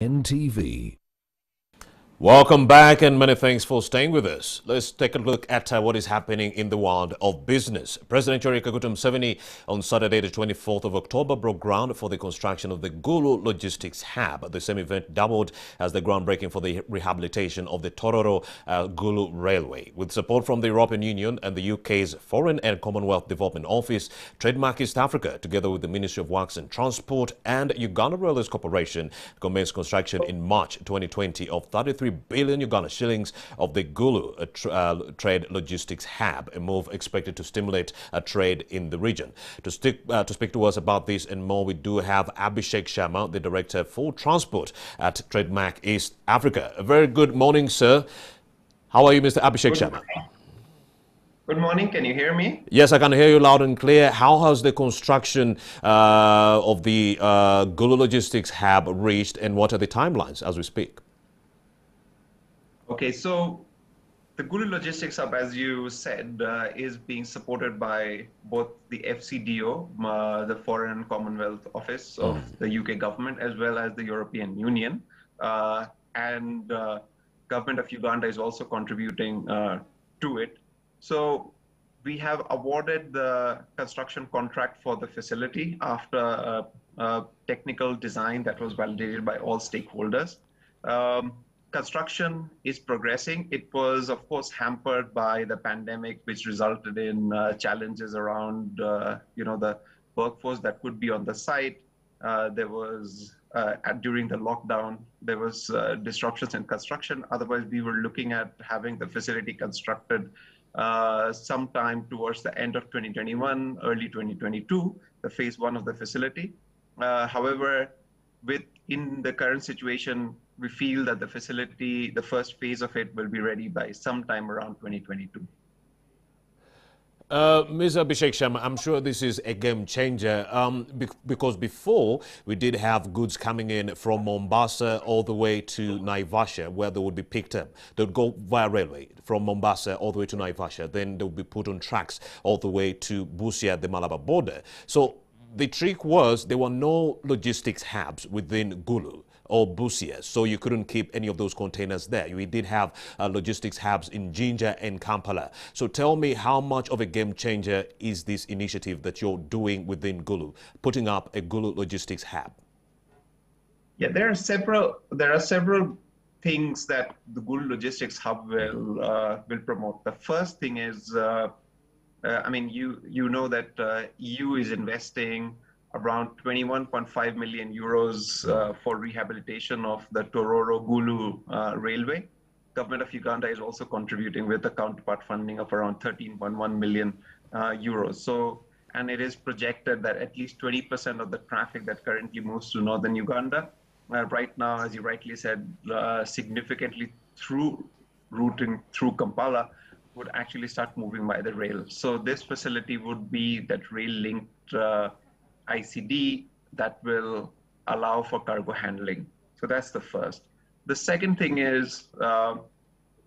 NTV. Welcome back and many thanks for staying with us. Let's take a look at what is happening in the world of business. President Yoweri Museveni on Saturday the 24th of October broke ground for the construction of the Gulu Logistics Hub. The same event doubled as the groundbreaking for the rehabilitation of the Tororo Gulu Railway. With support from the European Union and the UK's Foreign and Commonwealth Development Office, Trademark East Africa, together with the Ministry of Works and Transport and Uganda Railways Corporation, commenced construction in March 2020 of 33 billion Uganda shillings of the Gulu Trade Logistics Hub, a move expected to stimulate trade in the region. To speak to us about this and more, we do have Abhishek Sharma, the Director for Transport at Trademark East Africa. A very good morning, sir. How are you, Mr. Abhishek Sharma? Good morning. Can you hear me? Yes, I can hear you loud and clear. How has the construction of the Gulu Logistics Hub reached, and what are the timelines as we speak? Okay, so the Gulu Logistics Hub, as you said, is being supported by both the FCDO, the Foreign and Commonwealth Office of the UK government, as well as the European Union. And government of Uganda is also contributing to it. So we have awarded the construction contract for the facility after a technical design that was validated by all stakeholders. Construction is progressing. It was, of course, hampered by the pandemic, which resulted in challenges around, the workforce that could be on the site. There was, during the lockdown, there was disruptions in construction. Otherwise, we were looking at having the facility constructed sometime towards the end of 2021, early 2022, the phase one of the facility. However, in the current situation, we feel that the facility, the first phase of it, will be ready by sometime around 2022. Ms. Abhishek Sharma, I'm sure this is a game changer because before we did have goods coming in from Mombasa all the way to Naivasha, where they would be picked up. They would go via railway from Mombasa all the way to Naivasha. Then they would be put on tracks all the way to Busia, the Malabar border. So the trick was there were no logistics hubs within Gulu or Busia, so you couldn't keep any of those containers there. We did have logistics hubs in Jinja and Kampala. So tell me, how much of a game changer is this initiative that you're doing within Gulu, putting up a Gulu logistics hub? Yeah, there are several things that the Gulu Logistics Hub will promote. The first thing is, you know that EU is investing around 21.5 million euros for rehabilitation of the Tororo Gulu railway. Government of Uganda is also contributing with a counterpart funding of around 13.1 million euros. So, and it is projected that at least 20% of the traffic that currently moves to northern Uganda, right now, as you rightly said, significantly routing through Kampala, would actually start moving by the rail. So this facility would be that rail-linked ICD that will allow for cargo handling. So that's the first. The second thing is,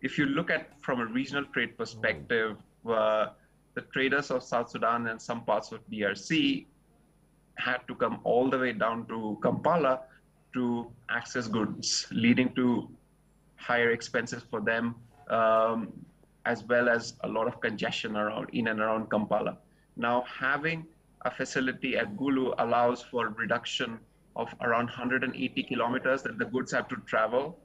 if you look at from a regional trade perspective, the traders of South Sudan and some parts of DRC had to come all the way down to Kampala to access goods, leading to higher expenses for them, as well as a lot of congestion in and around Kampala. Now, having a facility at Gulu allows for reduction of around 180 kilometers that the goods have to travel.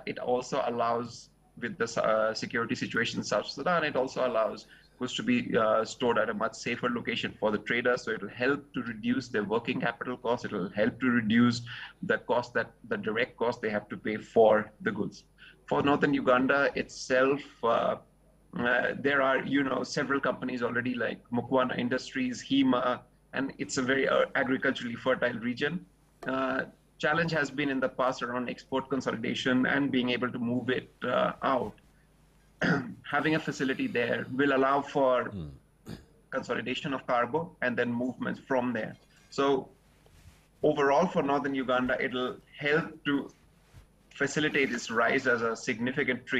It also allows, with the security situation in South Sudan, it also allows goods to be stored at a much safer location for the traders. So it will help to reduce their working capital costs. It will help to reduce the cost, the direct cost they have to pay for the goods. For northern Uganda itself, there are, several companies already like Mukwana Industries, Hema, and it's a very agriculturally fertile region. Challenge has been in the past around export consolidation and being able to move it out. Having a facility there will allow for consolidation of cargo and then movements from there. So overall for northern Uganda, it'll help to facilitate its rise as a significant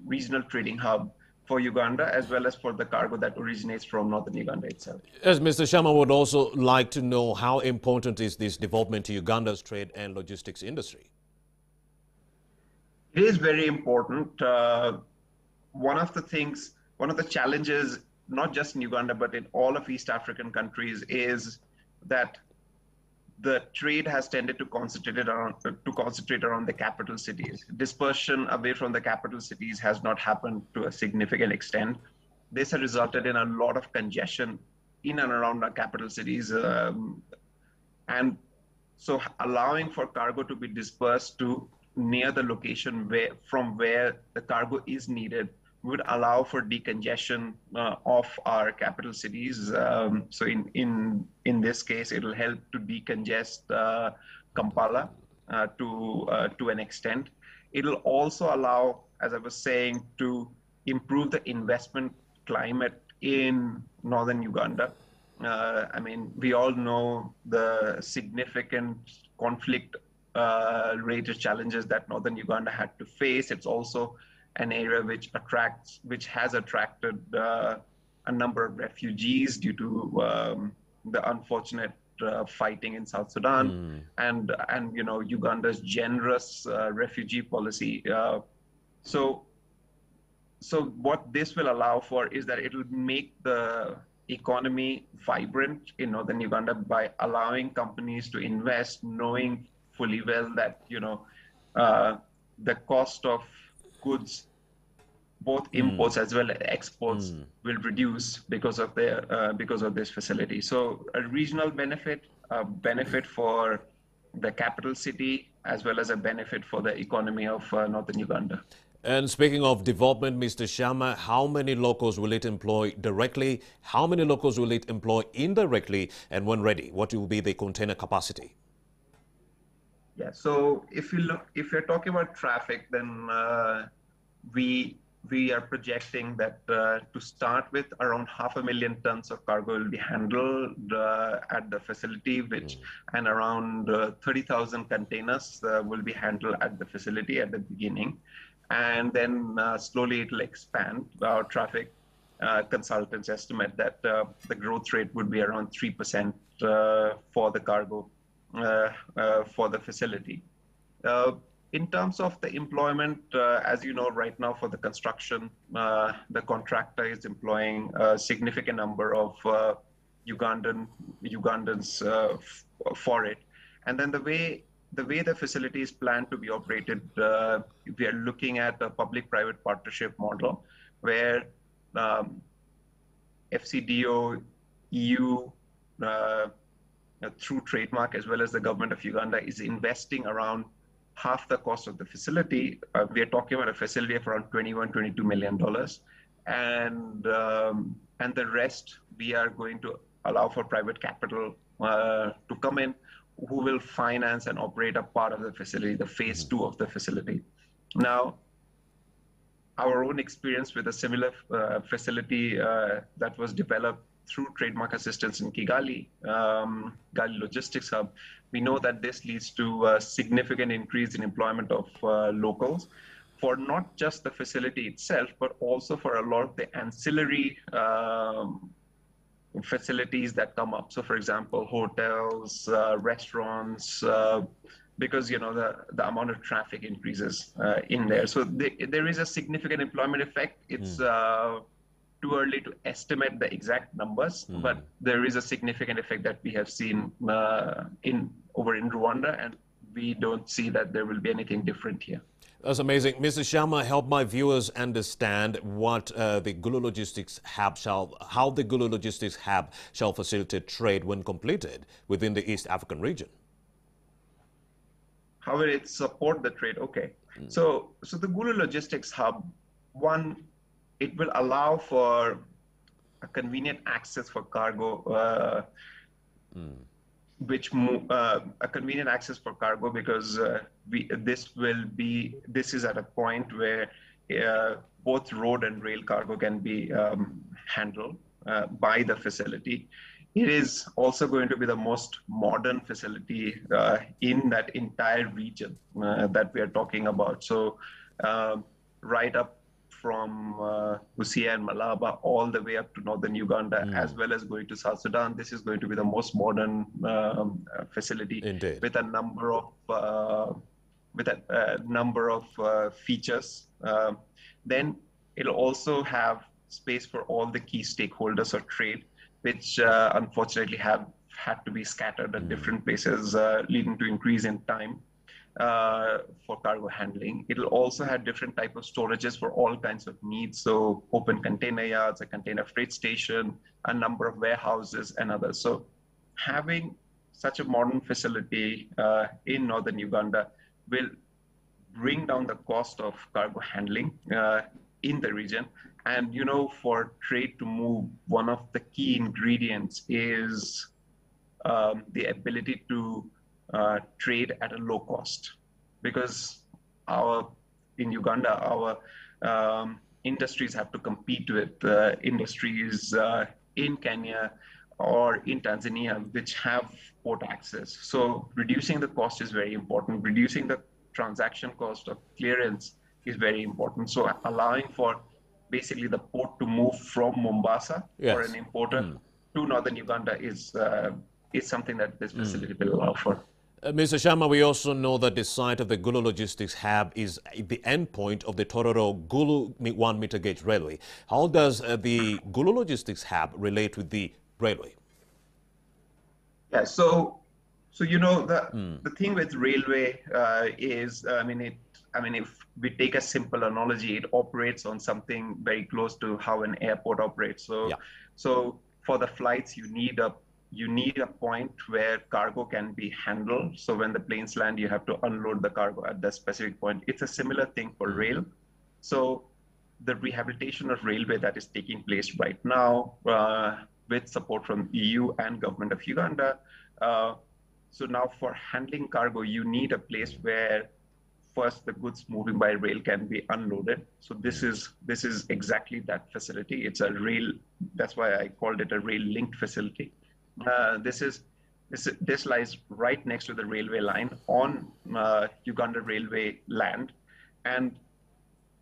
regional trading hub for Uganda, as well as for the cargo that originates from northern Uganda itself. Yes, Mr. Sharma would also like to know how important is this development to Uganda's trade and logistics industry? It is very important. One of the challenges, not just in Uganda, but in all of East African countries, is that the trade has tended to concentrate around the capital cities. Dispersion away from the capital cities has not happened to a significant extent. This has resulted in a lot of congestion in and around our capital cities, and so allowing for cargo to be dispersed to near the location where the cargo is needed would allow for decongestion of our capital cities. So in this case, it'll help to decongest Kampala to an extent. It'll also allow, as I was saying, to improve the investment climate in northern Uganda. I mean, we all know the significant conflict related challenges that northern Uganda had to face. It's also an area which has attracted a number of refugees due to the unfortunate fighting in South Sudan and Uganda's generous refugee policy. So what this will allow for is that it'll make the economy vibrant in northern Uganda by allowing companies to invest, knowing fully well that the cost of goods, both imports as well as exports, will reduce because of this facility. So a regional benefit, a benefit for the capital city, as well as a benefit for the economy of northern Uganda. And speaking of development, Mr. Sharma, how many locals will it employ directly? How many locals will it employ indirectly? And when ready, what will be the container capacity? Yeah, so if you're talking about traffic, then we are projecting that to start with, around 500,000 tons of cargo will be handled at the facility, and around 30,000 containers will be handled at the facility at the beginning. And then slowly it will expand. Our traffic consultants estimate that the growth rate would be around 3% for the cargo for the facility. In terms of the employment, as you know, right now for the construction, the contractor is employing a significant number of Ugandans for it. And then the way the facility is planned to be operated, we are looking at a public-private partnership model where FCDO, EU, through Trademark, as well as the government of Uganda, is investing around half the cost of the facility. We are talking about a facility of around $21–22 million, and the rest we are going to allow for private capital to come in, who will finance and operate a part of the facility, the phase 2 of the facility. Now, our own experience with a similar facility that was developed through trademark assistance in Kigali, Gulu Logistics Hub, we know that this leads to a significant increase in employment of locals for not just the facility itself, but also for a lot of the ancillary facilities that come up. So, for example, hotels, restaurants, because the amount of traffic increases in there. So there is a significant employment effect. It's too early to estimate the exact numbers, but there is a significant effect that we have seen over in Rwanda, and we don't see that there will be anything different here. That's amazing. Mr. Sharma, help my viewers understand what the Gulu Logistics Hub how the Gulu Logistics Hub shall facilitate trade when completed within the East African region. How will it support the trade? Okay. So the Gulu Logistics Hub, one, it will allow for a convenient access for cargo, a convenient access for cargo, because this is at a point where both road and rail cargo can be handled by the facility. It is also going to be the most modern facility in that entire region that we are talking about. So right up from Busia and Malaba all the way up to northern Uganda, as well as going to South Sudan. This is going to be the most modern facility. Indeed. With a number of with a number of features. Then it'll also have space for all the key stakeholders of trade, which unfortunately have had to be scattered at different places, leading to increase in time for cargo handling. It'll also have different type of storages for all kinds of needs. So open container yards, a container freight station, a number of warehouses and others. So having such a modern facility in northern Uganda will bring down the cost of cargo handling in the region. And, you know, for trade to move, one of the key ingredients is the ability to trade at a low cost. Because in Uganda, our industries have to compete with industries in Kenya or in Tanzania, which have port access. So reducing the cost is very important. Reducing the transaction cost of clearance is very important. So allowing for basically the port to move from Mombasa for an importer to northern Uganda is something that this facility will allow for. Mr. Sharma, we also know that the site of the Gulu Logistics Hub is the endpoint of the Tororo Gulu 1-meter gauge railway. How does the Gulu Logistics Hub relate with the railway? Yeah, so you know the thing with railway is, if we take a simple analogy, it operates on something very close to how an airport operates. So for the flights, you need a point where cargo can be handled. So when the planes land, you have to unload the cargo at that specific point. It's a similar thing for rail. So the rehabilitation of railway that is taking place right now with support from EU and government of Uganda. So now for handling cargo, you need a place where first the goods moving by rail can be unloaded. So this is exactly that facility. It's a rail, that's why I called it a rail linked facility. This lies right next to the railway line on Uganda Railway land. And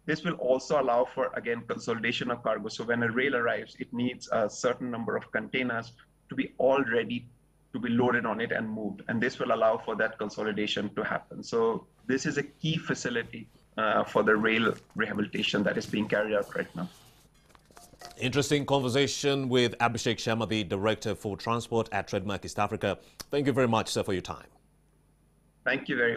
this will also allow for, again, consolidation of cargo. So when a rail arrives, it needs a certain number of containers to be all ready to be loaded on it and moved. And this will allow for that consolidation to happen. So this is a key facility for the rail rehabilitation that is being carried out right now. Interesting conversation with Abhishek Sharma, the Director for Transport at Trademark East Africa. Thank you very much, sir, for your time. Thank you very much.